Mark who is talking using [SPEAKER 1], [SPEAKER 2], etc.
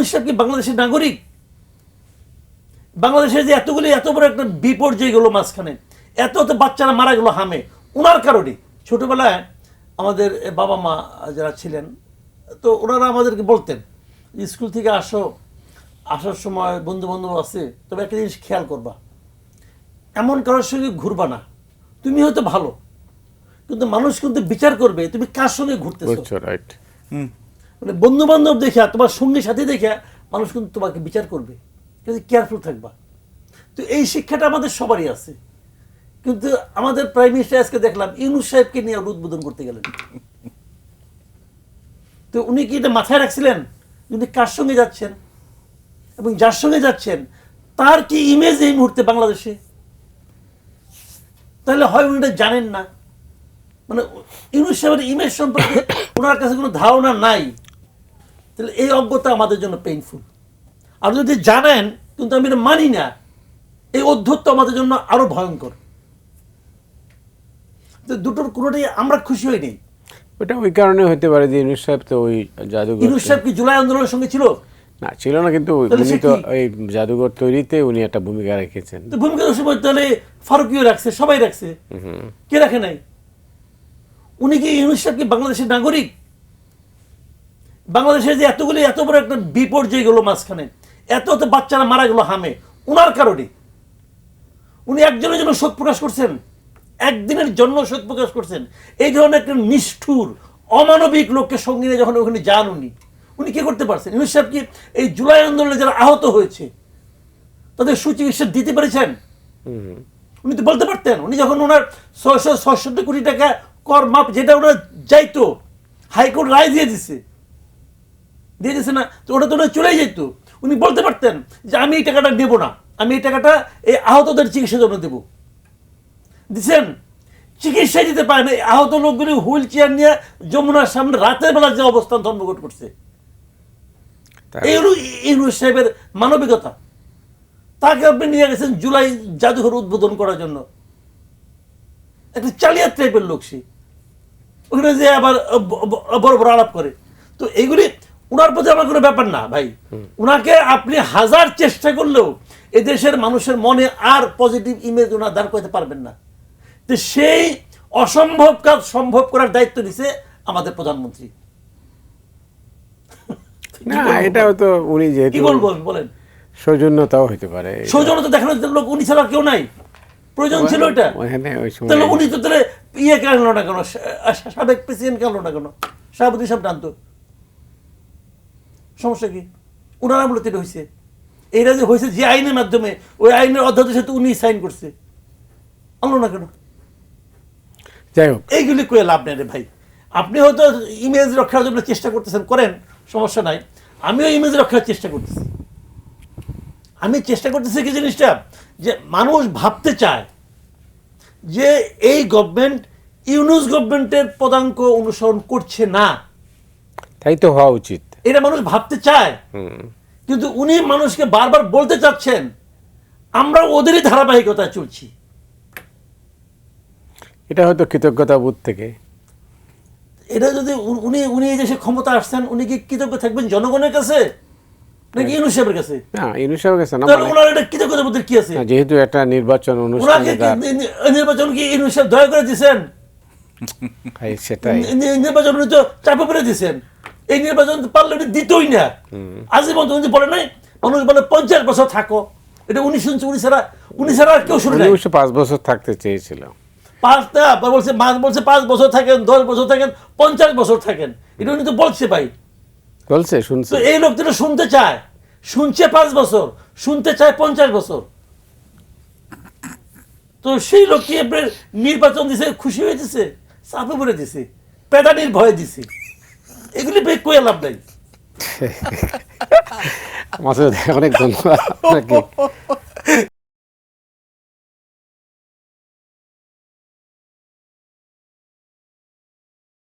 [SPEAKER 1] ইউনূস সাহেব কি বাংলাদেশের নাগরিক? বাংলাদেশের যে এত বড় একটা বিপর্যয় গেলো মাঝখানে, এত বাচ্চারা মারা গেলো হামে, ওনার কারণে। ছোটবেলায় আমাদের বাবা মা যারা ছিলেন, তো ওনারা আমাদেরকে বলতেন স্কুল থেকে আসার সময় বন্ধু বান্ধব আছে, তবে একটা জিনিস খেয়াল করবা, এমন কারোর সঙ্গে ঘুরবা না। তুমি হয়তো ভালো, কিন্তু মানুষ কিন্তু বিচার করবে তুমি কার সঙ্গে ঘুরতেছো।
[SPEAKER 2] রাইট।
[SPEAKER 1] মানে বন্ধু বান্ধব দেখা, তোমার সঙ্গী সাথী দেখা মানুষ কিন্তু তোমাকে বিচার করবে, কিন্তু কেয়ারফুল থাকবা। তো এই শিক্ষাটা আমাদের সবারই আছে, কিন্তু আমাদের প্রাইম মিনিস্টার আজকে দেখলাম ইউনূস সাহেবকে নিয়ে উদ্বোধন করতে গেলেন। তো উনি কি এটা মাথায় রাখছিলেন উনি কার সঙ্গে যাচ্ছেন এবং যার সঙ্গে যাচ্ছেন তার কি ইমেজ এই মুহূর্তে বাংলাদেশে? তাহলে হয় উনি এটা জানেন না, মানে ইউনূস সাহেবের ইমেজ সম্পর্কে ওনার কাছে কোনো ধারণা নাই। তাহলে এই অজ্ঞতা আমাদের জন্য পেইনফুল। আর যদি জানেন কিন্তু আমি এটা মানি না, এই অধ্যত্ব আমাদের জন্য আরো ভয়ঙ্কর। তো দুটোর কোনোটাই আমরা খুশি হই নেই।
[SPEAKER 2] ওটা ওই কারণে হতে পারে যে ইউনূস সাহেব তো ওই জাদুঘর,
[SPEAKER 1] ইউনূস সাহেব কি জুলাই আন্দোলনের সঙ্গে ছিল?
[SPEAKER 2] না, ছিল না, কিন্তু উনি তো এই জাদুঘর তৈরিতে উনি একটা ভূমিকা রেখেছেন।
[SPEAKER 1] তো ভূমিকা সময় তাহলে ফারুকিও রাখছে, সবাই রাখছে, কে রাখে নাই? উনি কি ইউনূস সাহেব কি বাংলাদেশের নাগরিক? বাংলাদেশের যে এত বড় একটা বিপর্যয় গেলো মাঝখানে, এত বাচ্চারা মারা গেলো হামে, ওনার কারণে। উনি একজনের জন্য শোক প্রকাশ করছেন, একদিনের জন্য শোক প্রকাশ করছেন। এই ধরনের একটা নিষ্ঠুর অমানবিক লোককে সঙ্গে নিয়ে যখন ওখানে যান উনি কি করতে পারছেন? ইউনূস সাহেব কি এই জুলাই আন্দোলনে যারা আহত হয়েছে তাদের সুচিকিৎসা দিতে পেরেছেন? উনি তো বলতে পারতেন। উনি যখন ওনার 666 কোটি টাকা কর মাপ যেটা ওনার যাইতো, হাইকোর্ট রায় দিয়ে দিছে না, তো ওটা তো ওনার চলেই যেত। উনি বলতে পারতেন যে আমি এই টাকাটা নেব না, আমি এই টাকাটা এই আহতদের চিকিৎসার জন্য দেব। দিচ্ছেন, চিকিৎসা দিতে পারেন। আহত লোকগুলি হুইল চেয়ার নিয়ে যমুনার সামনে রাতের বেলা যে অবস্থান ধর্মঘট করছে, এই হলো ইউনূস সাহেবের মানবিকতা। তাকে আপনি নিয়ে গেছেন জুলাই জাদুঘর উদ্বোধন করার জন্য, একটা চালিয়াত টাইপের লোক সে, ওখানে যে আবার বড় বড় আলাপ করে। তো এইগুলি উনার প্রতি আমার কোনো ব্যাপার না ভাই। উনাকে আপনি হাজার চেষ্টা করলেও এদেশের মানুষের মনে আর পজিটিভ ইমেজ ওনার দাঁড় করতে পারবেন না। তো সেই অসম্ভব কাজ সম্ভব করার দায়িত্ব নিছে আমাদের প্রধানমন্ত্রী।
[SPEAKER 2] না, এটাও তো উনি যেহেতু
[SPEAKER 1] কি বলবো বলেন,
[SPEAKER 2] সৌজন্যতাও হতে পারে।
[SPEAKER 1] সৌজন্যতা দেখানোর লোক উনি ছাড়া কেউ নাই। প্রয়োজন ছিল এটা, তাহলে উনি তো তাহলে ইয়ে কেন না কেন, সাবেক প্রেসিডেন্ট কেন না কেন, শাহাবুদ্দিন সাহেব টানতো, সমস্যা কি? ওনারা বলে এটা হয়েছে, এইটা যে হয়েছে যে আইনের মাধ্যমে, ওই আইনের অধ্যাদেশে তো উনি সাইন করছে, আনলো না কেন?
[SPEAKER 2] যাই হোক,
[SPEAKER 1] এইগুলি কয়ে লাভ নেই রে ভাই। আপনি হয়তো ইমেজ রক্ষার জন্য চেষ্টা করতেছেন, করেন, সমস্যা নাই। আমিও ইমেজ রক্ষার চেষ্টা করতেছি। আমি চেষ্টা করতেছি কি জিনিসটা, যে মানুষ ভাবতে চায় যে এই গভর্নমেন্ট ইউনূস গভর্নমেন্টের পদাঙ্ক অনুসরণ করছে না,
[SPEAKER 2] তাই তো হওয়া উচিত,
[SPEAKER 1] এটা মানুষ ভাবতে চায়। কিন্তু উনি মানুষকে বারবার বলতে চাচ্ছেন আমরা ওদেরই ধারাবাহিকতায় চলছি।
[SPEAKER 2] এটা হয়তো কৃতজ্ঞতা বোধ থেকে।
[SPEAKER 1] এটা যদি উনি এই দেশে ক্ষমতা আসছেন, উনি কি কৃতজ্ঞ থাকবেন জনগণের কাছে নাকি ইউনূস সাহেবের কাছে?
[SPEAKER 2] না, ইউনূস সাহেবের কাছে না,
[SPEAKER 1] তাহলে ওনার এটা কৃতজ্ঞতা বোধের কি আছে?
[SPEAKER 2] যেহেতু একটা নির্বাচন
[SPEAKER 1] ওনাকে নির্বাচন কি ইউনূস সাহেব দয়া করে দিয়েছেন?
[SPEAKER 2] সেটাই,
[SPEAKER 1] নির্বাচন উনি তো চাপে পড়ে দিয়েছেন। এই নির্বাচন পারলে উনি দিতই না। আজীবন উনি বলে নাই, মানুষ বলে 50 বছর থাকো, এটা উনি শুনছে, উনি ছাড়া আর কেউ শুনে নাই।
[SPEAKER 2] 5 বছর থাকতে চেয়েছিল,
[SPEAKER 1] 5 বছর থাকেন, 10 বছর থাকেন, 50 বছর থাকেন, এটা উনি তো বলছে ভাই,
[SPEAKER 2] বলছে, শুনছে।
[SPEAKER 1] তো এই লোক তো শুনতে চায়, শুনছে 5 বছর, শুনতে চায় 50 বছর। তো সেই লোক কি আপনার নির্বাচন দিছে খুশি হয়ে দিছে? চাপে পড়ে দিছে, পেদানির ভয়ে দিছে। এগুলি কয়ে লাভ নাই।
[SPEAKER 2] মাসুদ, অনেক ধন্যবাদ আপনাকে।